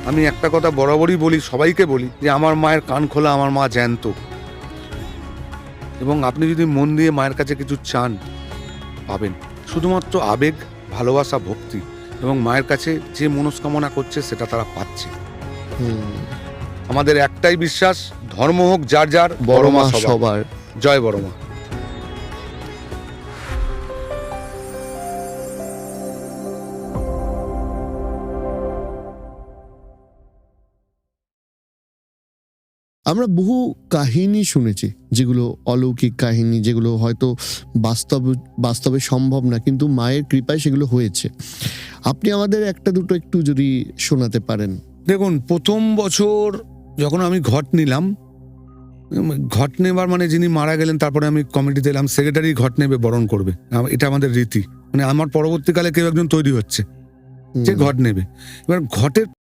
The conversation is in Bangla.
আমি একটা কথা বরাবরই বলি, সবাইকে বলি, যে আমার মায়ের কান খোলা, আমার মা জ্যান্ত। এবং আপনি যদি মন দিয়ে মায়ের কাছে কিছু চান, পাবেন। শুধুমাত্র আবেগ, ভালোবাসা, ভক্তি এবং মায়ের কাছে যে মনস্কামনা করছে সেটা তারা পাচ্ছে। আমাদের একটাই বিশ্বাস, ধর্ম হোক যার যার, বড় মা সবার। জয় বড় মা। আমরা বহু কাহিনী শুনেছি, যেগুলো অলৌকিক কাহিনী, যেগুলো হয়তো বাস্তবে সম্ভব না, কিন্তু মায়ের কৃপায় সেগুলো হয়েছে। আপনি আমাদের একটা দুটো একটু যদি শোনাতে পারেন। দেখুন, প্রথম বছর যখন আমি ঘট নিলাম, ঘট নেবার মানে যিনি মারা গেলেন তারপরে আমি কমিটিতে এলাম, সেক্রেটারি ঘট নেবে, বরণ করবে, এটা আমাদের রীতি। মানে আমার পরবর্তীকালে কেউ একজন তৈরি হচ্ছে যে ঘট নেবে। এবার ঘটের